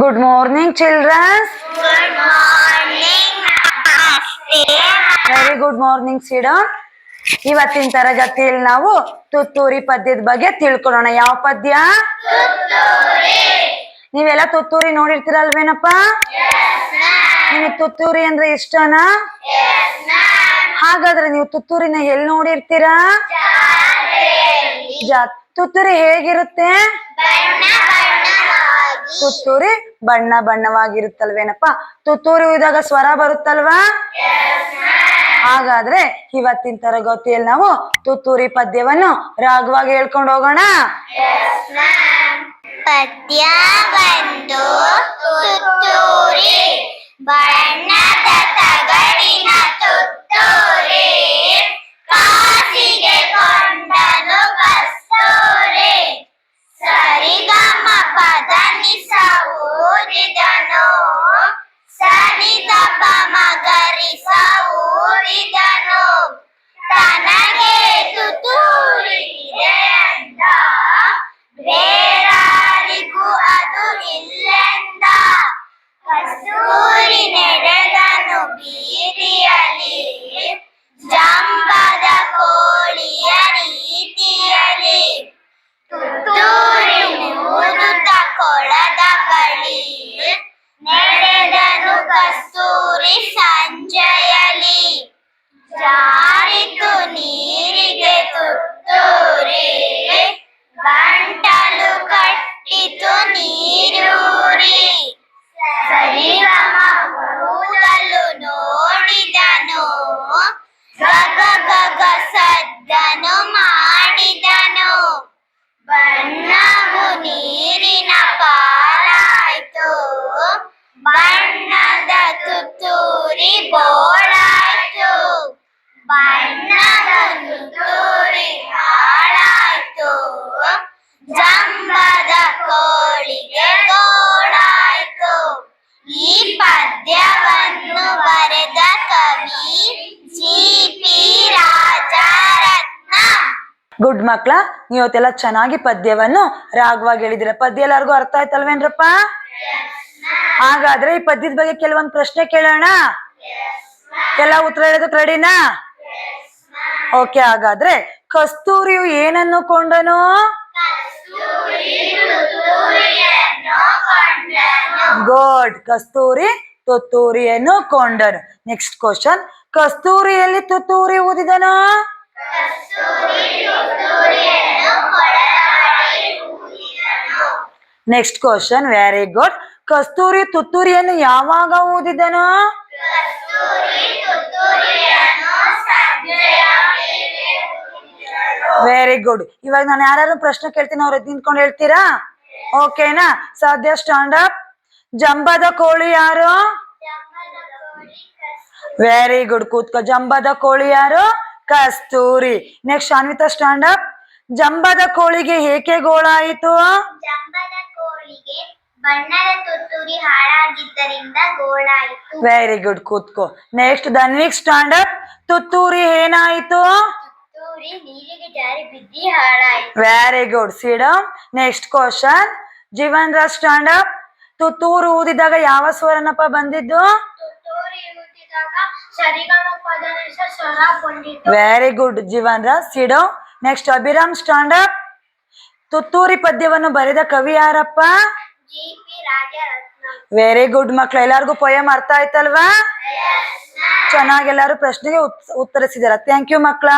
Good morning, children. Good morning, Namaste. Very good morning, Sidon. ಇವತ್ತಿನ ತರಗತಿಯಲ್ಲಿ ನಾವು ತುತ್ತೂರಿ ಪದ್ಯದ ಬಗ್ಗೆ ತಿಳ್ಕೊಳ್ಳೋಣ. ಯಾವ ಪದ್ಯ? ನೀವೆಲ್ಲ ತುತ್ತೂರಿ ನೋಡಿರ್ತೀರಲ್ವೇನಪ್ಪ? ನಿಮಗೆ ತುತ್ತೂರಿ ಅಂದ್ರೆ ಇಷ್ಟನಾ? ಹಾಗಾದ್ರೆ ನೀವು ತುತ್ತೂರಿನ ಎಲ್ಲಿ ನೋಡಿರ್ತೀರಾ? ತುತ್ತೂರಿ ಹೇಗಿರುತ್ತೆ? ತುತ್ತೂರಿ ಬಣ್ಣ ಬಣ್ಣವಾಗಿರುತ್ತಲ್ವೇನಪ್ಪ? ತುತ್ತೂರಿ ಊದಿದಾಗ ಸ್ವರ ಬರುತ್ತಲ್ವಾ? ಹಾಗಾದ್ರೆ ಇವತ್ತಿನ ತರಗತಿಯಲ್ಲಿ ನಾವು ತುತ್ತೂರಿ ಪದ್ಯವನ್ನು ರಾಗವಾಗಿ ಹೇಳ್ಕೊಂಡು ಹೋಗೋಣ. ಪದ್ಯ ಬಂದು ತುತ್ತೂರಿ, ಬಣ್ಣದ ತಗಡಿನ ತುತ್ತೂರಿ, ಕಾಸಿಗೆ ಕೊಂಡನು ಕಸ್ತೂರಿ, ಸರಿಗಮ ಪದನಿಸ ಊದಿದನು, ಸನಿದಪ ಮಗರಿಸ ಊದಿದನು, ತನಗೆ ತುತ್ತೂರಿ ಇದೆ ಅಂದ, ಬೇರಾರಿಗೂ ಅದು ಇಲ್ಲೆಂದ, ಕಸ್ತೂರಿ ನಡೆದನು ಬೀದಿಯಲ್ಲಿ, ಜಂಬದ ಕೋಳಿಯ ರೀತಿಯಲ್ಲಿ, ತುತ್ತೂರಿ ಊದುತ್ತ ಕೊಳದ ಬಳಿ, ನಡೆದನು ಕಸ್ತೂರಿ ಸಂಜೆಯಲಿ, ಜಾರಿತು ನೀರಿಗೆ ತುತ್ತೂರಿ, ಗಂಟಲು ಕಟ್ಟಿತು ನೀರೂರಿ, ಸರಿಗಮ ಊದಲು ನೋಡಿದನು, ಗಗ ಗಗ ಸದ್ದನು ಮಾಡಿದನು, ಬಣ್ಣವು ನೀರಿನ ಪಾಲಾಯ್ತು, ಬಣ್ಣದ ತುತ್ತೂರಿ ಬೋಳಾಯ್ತು, ಬಣ್ಣದ ತುತ್ತೂರಿ ಹಾಳಾಯ್ತು, ಜಂಬದ ಕೋಳಿಗೆ ಗೋಳಾಯ್ತು. ಈ ಪದ್ಯವನ್ನು ಬರೆದ ಕವಿ ಜಿ.ಪಿ. ರಾಜರತ್ನ. ಗುಡ್ ಮಕ್ಳ, ನೀವತ್ತೆಲ್ಲ ಚೆನ್ನಾಗಿ ಪದ್ಯವನ್ನು ರಾಗವಾಗಿ ಹೇಳಿದಿರ. ಪದ್ಯ ಎಲ್ಲರಿಗೂ ಅರ್ಥ ಆಯ್ತಲ್ವೇನ್ರಪ್ಪ? ಹಾಗಾದ್ರೆ ಈ ಪದ್ಯದ ಬಗ್ಗೆ ಕೆಲವೊಂದು ಪ್ರಶ್ನೆ ಕೇಳೋಣ. ಎಲ್ಲ ಉತ್ತರ ಹೇಳೋದಕ್ಕೆ ರೆಡಿನಾ? ಓಕೆ, ಹಾಗಾದ್ರೆ ಕಸ್ತೂರಿಯು ಏನನ್ನು ಕೊಂಡನು? ಗುಡ್, ಕಸ್ತೂರಿ ತುತ್ತೂರಿಯನ್ನು ಕೊಂಡನು. ನೆಕ್ಸ್ಟ್ ಕ್ವಶನ್, ಕಸ್ತೂರಿಯಲ್ಲಿ ತುತ್ತೂರಿ ಊದಿದನು? Next question, very good. Kasturi ತುತ್ತೂರಿಯನ್ನು ಯಾವಾಗ ಊದಿದನು? Very good. ಇವಾಗ ನಾನು ಯಾರು ಪ್ರಶ್ನೆ ಕೇಳ್ತೀನಿ, ಅವ್ರು ನಿಂತ್ಕೊಂಡು ಹೇಳ್ತೀರಾ? ಓಕೆನಾ? ಸಾಧ್ಯ ಸ್ಟ್ಯಾಂಡ್ ಅಪ್. ಜಂಬದ ಕೋಳಿ ಯಾರು? ವೆರಿ ಗುಡ್, ಕೂತ್ಕೋ. ಜಂಬದ ಕೋಳಿ ಯಾರು? Kasturi. Next Anvita stand up. ಜಂಬದ ಕೋಳಿಗೆ ಏಕೆ ಗೋಳಾಯಿತು? ಜಂಬದ ಕೋಳಿಗೆ ಬಣ್ಣದ ತುತ್ತೂರಿ ಹಾಳಾಗಿದ್ದರಿಂದ ಗೋಳಾಯಿತು. ವೆರಿ ಗುಡ್, ಕೂತ್ಕೋ. Next Dhanvik stand up. ತುತ್ತೂರಿ ಏನಾಯಿತು? ತುತ್ತೂರಿ ನೀರಿಗೆ ಜಾರಿ ಬಿದ್ದಿ ಹಾಳಾಯಿತು. Very good, sit down. Next question, Jeevan Raj stand up. ತುತ್ತೂರು ಊದಿದಾಗ ಯಾವ ಸ್ವರನಪ್ಪ ಬಂದಿದ್ದು? ತುತ್ತೂರಿ ಊದಿದಾಗ ಸರಿಗಮ ಪದನಿಸ ಸ್ವರ ಬಂದಿತ್ತು. Very good Jeevan Raj, sit down. Next Abhiram stand up. ತುತ್ತೂರಿ ಪದ್ಯವನ್ನು ಬರೆದ ಕವಿ ಯಾರಪ್ಪ? ಜಿ.ಪಿ. ರಾಜರತ್ನ. ವೆರಿ ಗುಡ್ ಮಕ್ಳು, ಎಲ್ಲರಿಗೂ ಪೊಯಮ್ ಅರ್ಥ ಆಯ್ತಲ್ವಾ? ಚೆನ್ನಾಗಿ ಎಲ್ಲರೂ ಪ್ರಶ್ನೆಗೆ ಉತ್ತರಿಸಿದಾರ. ಥ್ಯಾಂಕ್ ಯು ಮಕ್ಳ.